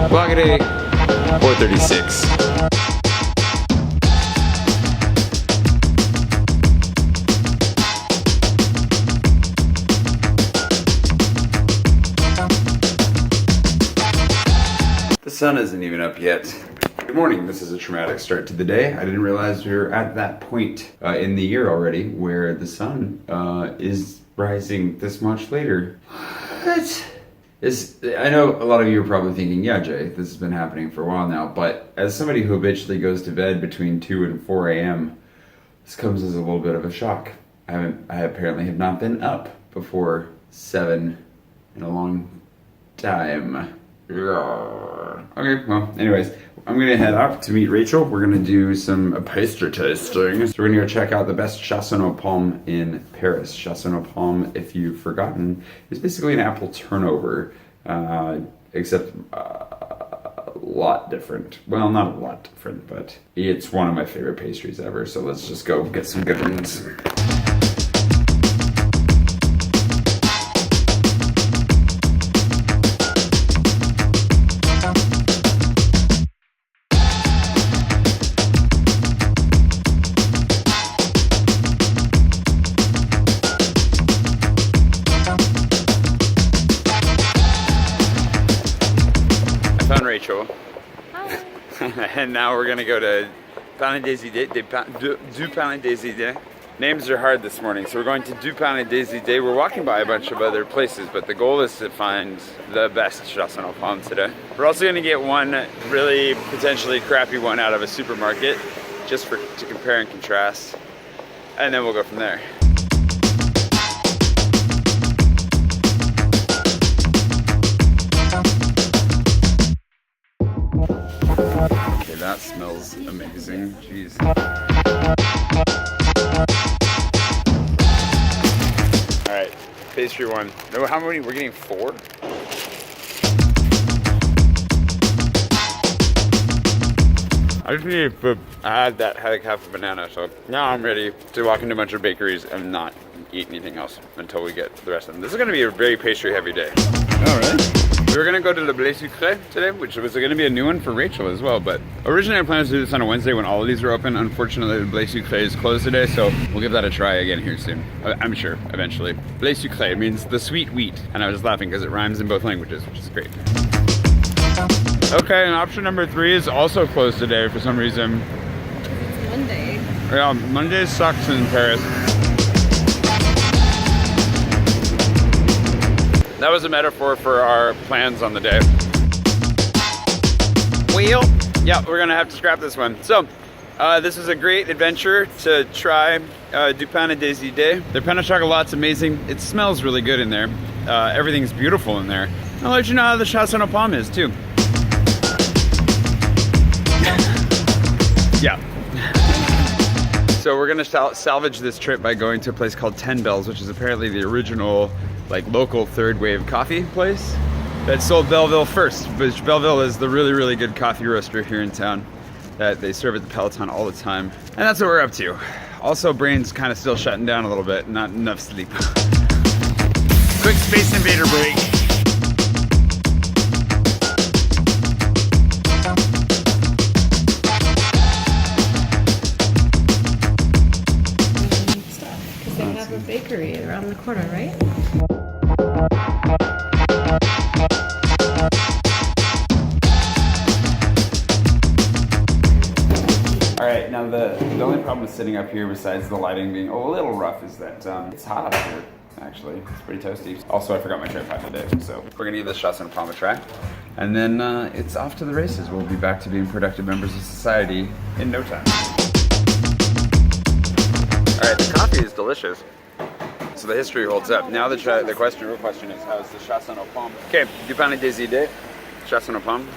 Vlogger 436. The sun isn't even up yet. Good morning, this is a traumatic start to the day. I didn't realize we were at that point in the year already where the sun is rising this much later. What? I know a lot of you are probably thinking, yeah, Jay, this has been happening for a while now, but as somebody who habitually goes to bed between 2 and 4 a.m., this comes as a little bit of a shock. I apparently have not been up before 7 in a long time. Okay, well, anyways, I'm gonna head up to meet Rachel. We're gonna do some pastry tasting. So we're gonna go check out the best chasson aux pommes in Paris. Chasson aux pommes, if you've forgotten, is basically an apple turnover, except a lot different. Well, not a lot different, but it's one of my favorite pastries ever. So let's just go get some good ones. Rachel. Hi. And now we're gonna go to Palais des Idées, du Palais des Idées. Names are hard this morning, so we're going to du Palais des Idées. We're walking by a bunch of other places, but the goal is to find the best chasson aux pommes today. We're also gonna get one really potentially crappy one out of a supermarket, just to compare and contrast, and then we'll go from there. Okay, that smells amazing. Jeez. All right, pastry one. No, how many? We're getting 4? I just need food. I had like half a banana, so now I'm ready to walk into a bunch of bakeries and not eat anything else until we get the rest of them. This is gonna be a very pastry heavy day. All right. We were gonna go to Le Blé Sucré today, which was gonna be a new one for Rachel as well, but originally I planned to do this on a Wednesday when all of these are open. Unfortunately, Le Blé Sucré is closed today, so we'll give that a try again here soon. I'm sure, eventually. Blé Sucré means the sweet wheat, and I was laughing because it rhymes in both languages, which is great. Okay, and option number 3 is also closed today for some reason. It's Monday. Yeah, Monday sucks in Paris. That was a metaphor for our plans on the day. Well, yeah, we're gonna have to scrap this one. So, this is a great adventure to try du Pain des Idées. Their pain au chocolat's amazing. It smells really good in there. Everything's beautiful in there. I'll let you know how the chasson aux pommes is too. Yeah. So we're gonna salvage this trip by going to a place called 10 Bells, which is apparently the original like local third wave coffee place that sold Belleville first, which Belleville is the really, really good coffee roaster here in town that they serve at the Peloton all the time. And that's what we're up to. Also, brain's kind of still shutting down a little bit, not enough sleep. Quick Space Invader break. Because they have a bakery around the corner, right? All right, now the only problem with sitting up here, besides the lighting being a little rough, is that it's hot up here, actually. It's pretty toasty. Also, I forgot my tripod today, so we're gonna give this chasson aux pommes a try. And then it's off to the races. We'll be back to being productive members of society in no time. All right, the coffee is delicious. So the history holds up. Now the real question is, how is the chasson aux pommes? Okay, du Pain des Idées, chasson aux pommes.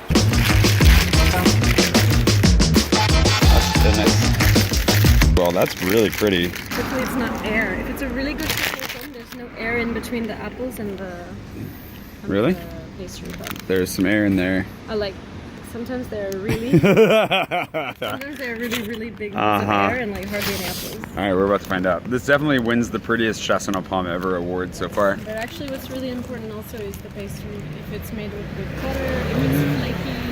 Well, that's really pretty. Hopefully it's not air. If it's a really good chasson, there's no air in between the apples and the pastry. But There's some air in there. I like. Sometimes they're really. Sometimes they're really big ones of air and like hardly any apples. All right, we're about to find out. This definitely wins the prettiest chasson aux pommes ever award so far. But actually, what's really important also is the pastry. If it's made with good butter, if it's flaky.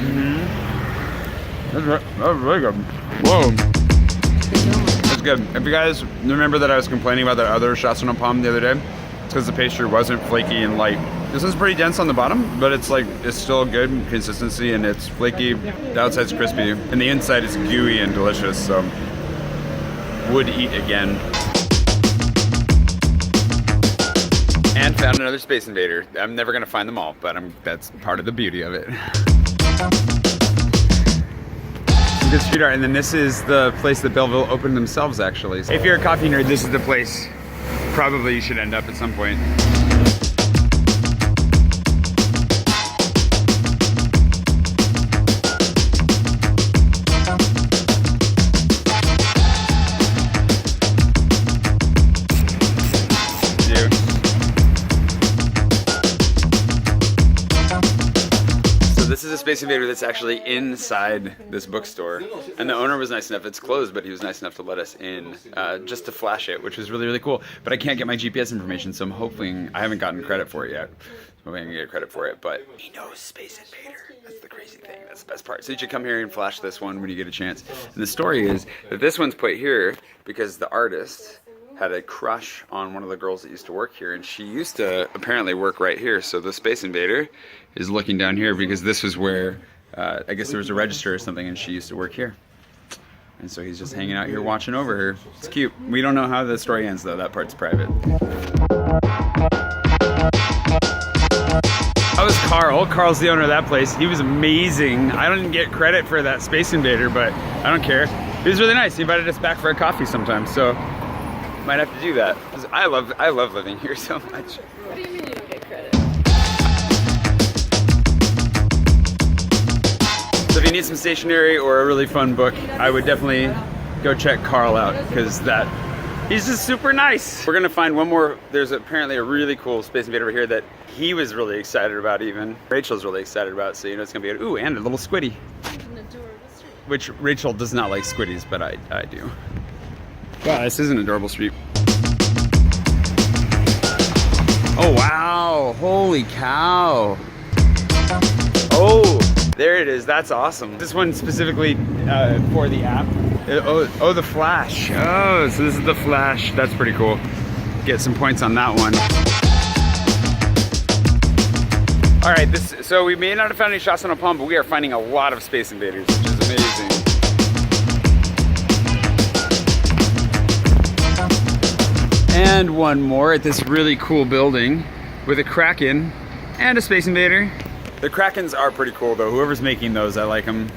That's really good. Whoa. That's good. If you guys remember that I was complaining about that other chassepot pomme the other day, it's because the pastry wasn't flaky and light. This is pretty dense on the bottom, but it's still good consistency, and it's flaky. The outside's crispy, and the inside is gooey and delicious, so would eat again. And found another Space Invader. I'm never gonna find them all, but that's part of the beauty of it. Good street art, and then this is the place that Belleville opened themselves, actually. If you're a coffee nerd, this is the place probably you should end up at some point. This is a Space Invader that's actually inside this bookstore, and the owner was nice enough. It's closed, but he was nice enough to let us in just to flash it, which was really, really cool. But I can't get my GPS information, so I'm hoping I haven't gotten credit for it yet. I'm hoping I can get credit for it, but he knows Space Invader. That's the crazy thing. That's the best part. So you should come here and flash this one when you get a chance. And the story is that this one's put here because the artist had a crush on one of the girls that used to work here, and she used to apparently work right here. So the Space Invader is looking down here because this was where I guess there was a register or something, and she used to work here. And so he's just hanging out here watching over her. It's cute. We don't know how the story ends though. That part's private. That was Carl. Carl's the owner of that place. He was amazing. I didn't get credit for that Space Invader, but I don't care. He was really nice. He invited us back for a coffee sometime, so might have to do that. I love living here so much. What do you mean you don't get credit? So if you need some stationery or a really fun book, I would definitely go check Carl out, because he's just super nice. We're gonna find one more. There's apparently a really cool Space Invader over here that he was really excited about even. Rachel's really excited about, so you know it's gonna be good. Ooh, and a little squiddy. Which Rachel does not like squiddies, but I do. Wow, this is an adorable street. Oh wow, holy cow. Oh, there it is, that's awesome. This one specifically for the app. Oh, the flash. Oh, so this is the flash. That's pretty cool. Get some points on that one. All right, so we may not have found any chassepot pomme, but we are finding a lot of Space Invaders, which is amazing. And one more at this really cool building with a Kraken and a Space Invader. The Krakens are pretty cool though. Whoever's making those, I like them.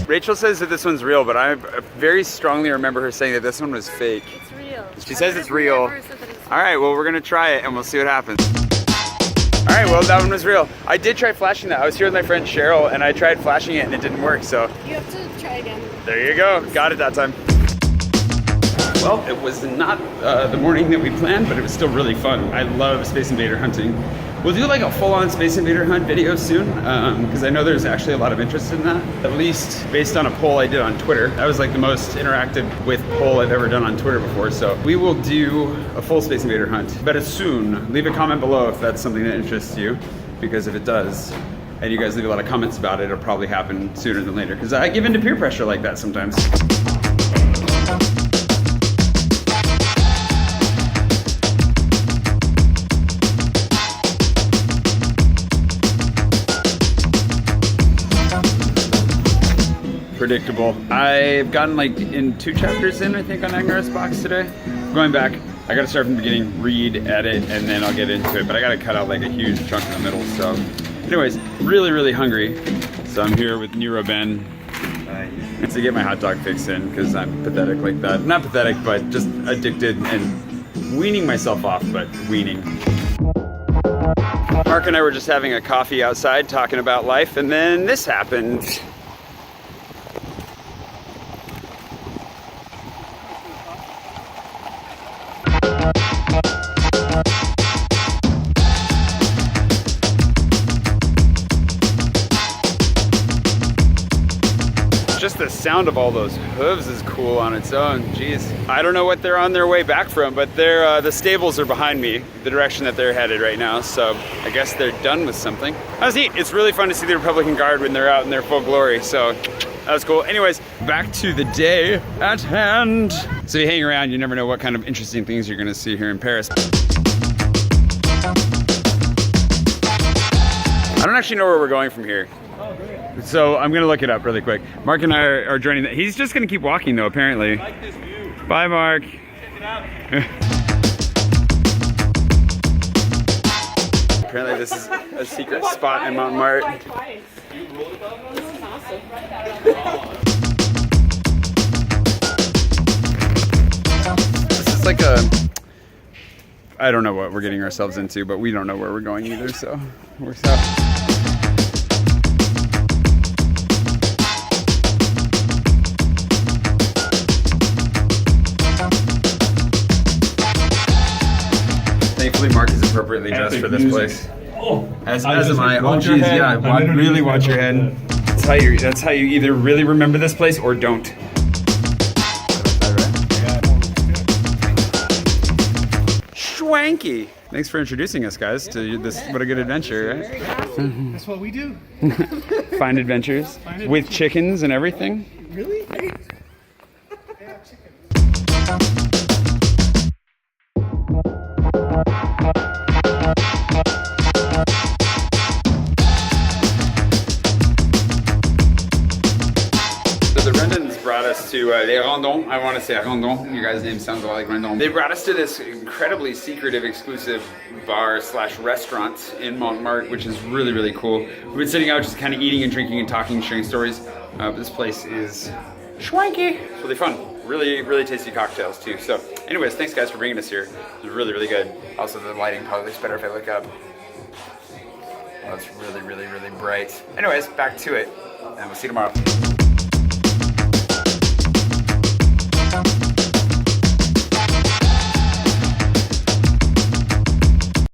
Rachel says that this one's real, but I very strongly remember her saying that this one was fake. It's real. She says it's real. All right, well, we're gonna try it and we'll see what happens. All right, well, that one was real. I did try flashing that. I was here with my friend Cheryl and I tried flashing it and it didn't work, so. You have to try again. There you go, got it that time. Well, it was not the morning that we planned, but it was still really fun. I love Space Invader hunting. We'll do like a full-on Space Invader hunt video soon, because I know there's actually a lot of interest in that. At least based on a poll I did on Twitter. That was like the most interactive with poll I've ever done on Twitter before. So we will do a full Space Invader hunt, but as soon. Leave a comment below if that's something that interests you, because if it does, and you guys leave a lot of comments about it, it'll probably happen sooner than later, because I give into peer pressure like that sometimes. Predictable. I've gotten like in 2 chapters in, I think, on NACHOS box today. Going back, I gotta start from the beginning, read, edit, and then I'll get into it, but I gotta cut out like a huge chunk in the middle, so. Anyways, really, really hungry. So I'm here with Nero Ben to get my hot dog fix in, because I'm pathetic like that. Not pathetic, but just addicted and weaning myself off, but weaning. Mark and I were just having a coffee outside talking about life, and then this happened. Just just the sound of all those hooves is cool on its own. Jeez. I don't know what they're on their way back from, but they're, the stables are behind me, the direction that they're headed right now. So I guess they're done with something. That was neat. It's really fun to see the Republican Guard when they're out in their full glory. So that was cool. Anyways, back to the day at hand. So you hang around, you never know what kind of interesting things you're gonna see here in Paris. I don't actually know where we're going from here. Oh, great. So I'm gonna look it up really quick. Mark and I are joining. He's just gonna keep walking though, apparently. I like this view. Bye, Mark. Check it out. Apparently this is a secret spot in Montmartre. This is like a, I don't know what we're getting ourselves into, but we don't know where we're going either, so it works out. Thankfully, Mark is appropriately dressed Epic for this music. place. Oh, As am I. Oh, watch your geez, head. yeah. I literally Really use my watch your phone head. for that. That's how you either really remember this place or don't. Schwanky. Thanks for introducing us, guys, to this. What a good adventure, right? That's what we do. Find adventures with chickens and everything. Really? So the Rendons brought us to Les Rendons. I want to say Rendons. You guys' name sounds a lot like Rendon. They brought us to this incredibly secretive, exclusive bar slash restaurant in Montmartre, which is really, really cool. We've been sitting out just kind of eating and drinking and talking, sharing stories. But this place is schwanky. It's really fun. Really, really tasty cocktails too. So anyways, thanks guys for bringing us here. It was really, really good. Also the lighting probably looks better if I look up. Oh, it's really, really, really bright. Anyways, back to it, and we'll see you tomorrow.